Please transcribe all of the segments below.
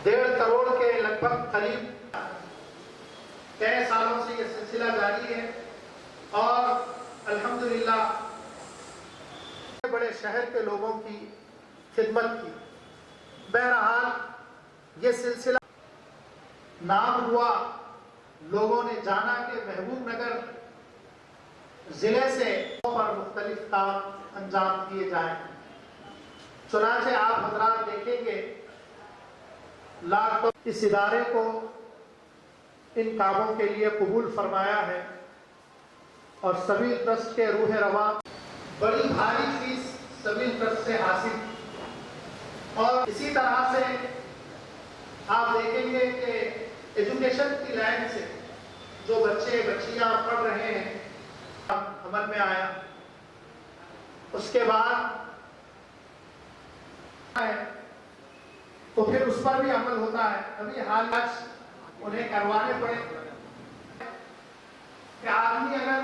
ڈیڑھ کروڑ کے لگ بھگ قریب کئی سالوں سے یہ سلسلہ جاری ہے اور الحمدللہ بڑے شہر کے لوگوں کی خدمت کی. بہرحال یہ سلسلہ نام ہوا، لوگوں نے جانا کہ محبوب نگر ضلع سے پر مختلف کام انجام دیے جائیں. چنانچہ آپ حضرات دیکھیں گے اس ادارے کو ان کاموں کے لیے قبول فرمایا ہے اور سبیل ٹرسٹ کے روح رواں بڑی بھاری فیس سبیل ٹرسٹ سے حاصل. اور اسی طرح سے آپ دیکھیں گے کہ ایجوکیشن کی لائن سے جو بچے بچیاں پڑھ رہے ہیں عمل میں آیا. اس کے بعد تو پھر اس پر بھی عمل ہوتا ہے. ابھی حالات انہیں کروانے پڑے کہ آدمی اگر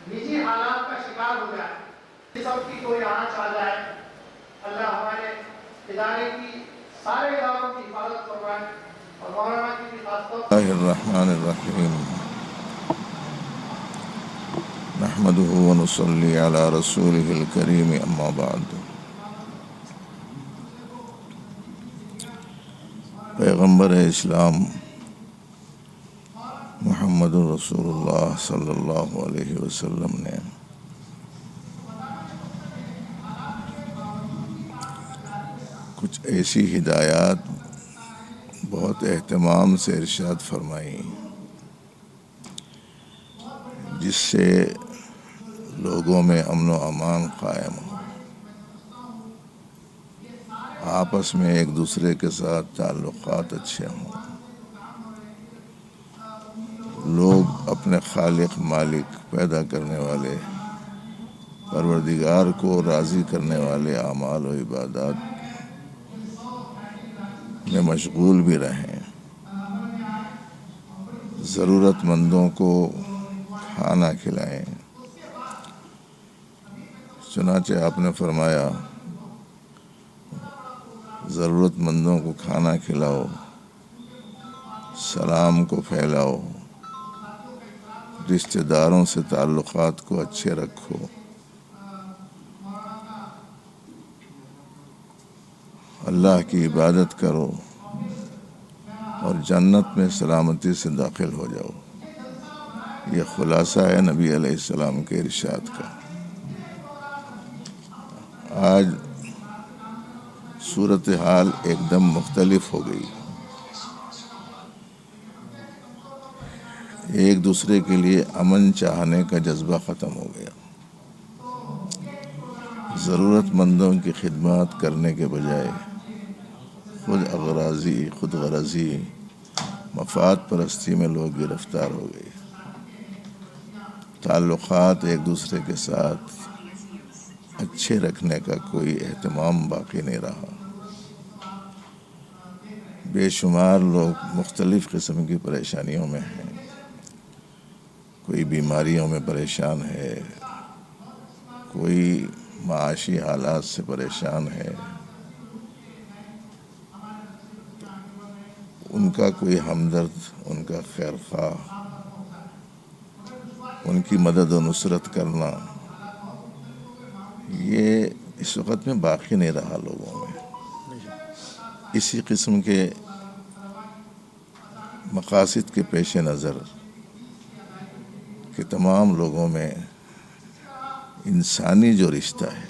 نجی حالات کا شکار ہو جائے، سب کی کوئی آنچ آ جائے، اللہ ہمارے ادارے کی سارے اداروں کی حفاظت فرمائے اور مولانا کی بھی خاص طور اللہ الرحمن الرحیم نحمده ونصلي على رسوله الكريم اما بعد. پیغمبر اسلام محمد رسول اللہ صلی اللہ علیہ وسلم نے کچھ ایسی ہدایات بہت اہتمام سے ارشاد فرمائی جس سے لوگوں میں امن و امان قائم ہو، آپس میں ایک دوسرے کے ساتھ تعلقات اچھے ہوں، لوگ اپنے خالق مالک پیدا کرنے والے پروردگار کو راضی کرنے والے اعمال و عبادات میں مشغول بھی رہیں، ضرورت مندوں کو کھانا کھلائیں. چنانچہ آپ نے فرمایا ضرورت مندوں کو کھانا کھلاؤ، سلام کو پھیلاؤ، رشتہ داروں سے تعلقات کو اچھے رکھو، اللہ کی عبادت کرو اور جنت میں سلامتی سے داخل ہو جاؤ. یہ خلاصہ ہے نبی علیہ السلام کے ارشاد کا. آج صورتحال ایک دم مختلف ہو گئی. ایک دوسرے کے لیے امن چاہنے کا جذبہ ختم ہو گیا. ضرورت مندوں کی خدمات کرنے کے بجائے خود غرضی مفاد پرستی میں لوگ گرفتار ہو گئے. تعلقات ایک دوسرے کے ساتھ اچھے رکھنے کا کوئی اہتمام باقی نہیں رہا. بے شمار لوگ مختلف قسم کی پریشانیوں میں ہیں. کوئی بیماریوں میں پریشان ہے، کوئی معاشی حالات سے پریشان ہے، ان کا کوئی ہمدرد، ان کا خیر خواہ، ان کی مدد و نصرت کرنا، یہ اس وقت میں باقی نہیں رہا لوگوں میں. اسی قسم کے مقاصد کے پیش نظر کہ تمام لوگوں میں انسانی جو رشتہ ہے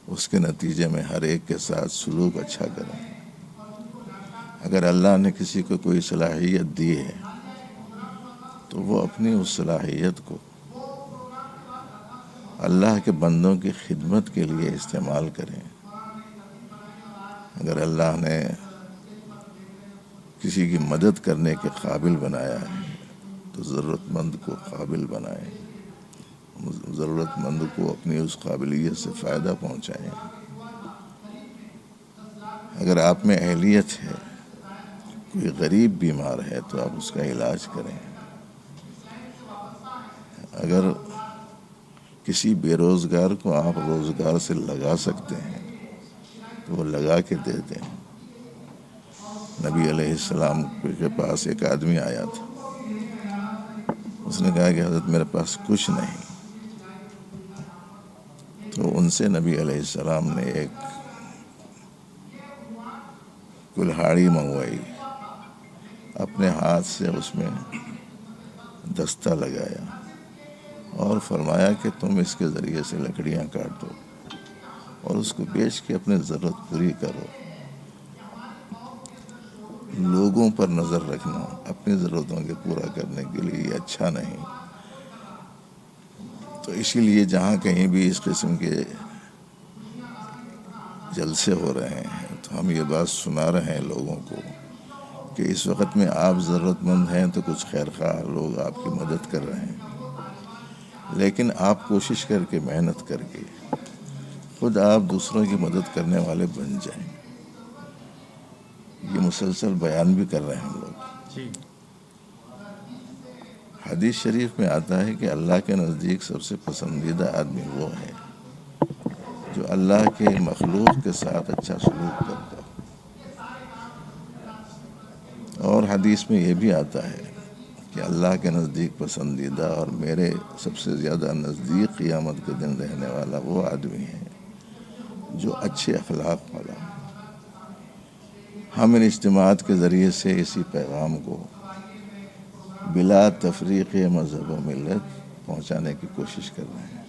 اس کے نتیجے میں ہر ایک کے ساتھ سلوک اچھا کریں. اگر اللہ نے کسی کو کوئی صلاحیت دی ہے تو وہ اپنی اس صلاحیت کو اللہ کے بندوں کی خدمت کے لیے استعمال کریں. اگر اللہ نے کسی کی مدد کرنے کے قابل بنایا ہے تو ضرورت مند کو قابل بنائیں، ضرورت مند کو اپنی اس قابلیت سے فائدہ پہنچائیں. اگر آپ میں اہلیت ہے، کوئی غریب بیمار ہے تو آپ اس کا علاج کریں. اگر کسی بے روزگار کو آپ روزگار سے لگا سکتے ہیں تو وہ لگا کے دے دیں۔ نبی علیہ السلام کے پاس ایک آدمی آیا تھا، اس نے کہا کہ حضرت میرے پاس کچھ نہیں، تو ان سے نبی علیہ السلام نے ایک کلہاڑی منگوائی، اپنے ہاتھ سے اس میں دستہ لگایا اور فرمایا کہ تم اس کے ذریعے سے لکڑیاں کاٹ دو اور اس کو بیچ کے اپنی ضرورت پوری کرو۔ لوگوں پر نظر رکھنا اپنی ضرورتوں کے پورا کرنے کے لیے یہ اچھا نہیں۔ تو اسی لیے جہاں کہیں بھی اس قسم کے جلسے ہو رہے ہیں تو ہم یہ بات سنا رہے ہیں لوگوں کو کہ اس وقت میں آپ ضرورت مند ہیں تو کچھ خیر خواہ لوگ آپ کی مدد کر رہے ہیں، لیکن آپ کوشش کر کے محنت کر کے خود آپ دوسروں کی مدد کرنے والے بن جائیں۔ یہ مسلسل بیان بھی کر رہے ہیں ہم لوگ۔ حدیث شریف میں آتا ہے کہ اللہ کے نزدیک سب سے پسندیدہ آدمی وہ ہے جو اللہ کے مخلوق کے ساتھ اچھا سلوک کرتا ہو، اور حدیث میں یہ بھی آتا ہے کہ اللہ کے نزدیک پسندیدہ اور میرے سب سے زیادہ نزدیک قیامت کے دن رہنے والا وہ آدمی ہے جو اچھے اخلاق والا ہو۔ ہم ان اجتماعات کے ذریعے سے اسی پیغام کو بلا تفریق مذہب و ملت پہنچانے کی کوشش کر رہے ہیں۔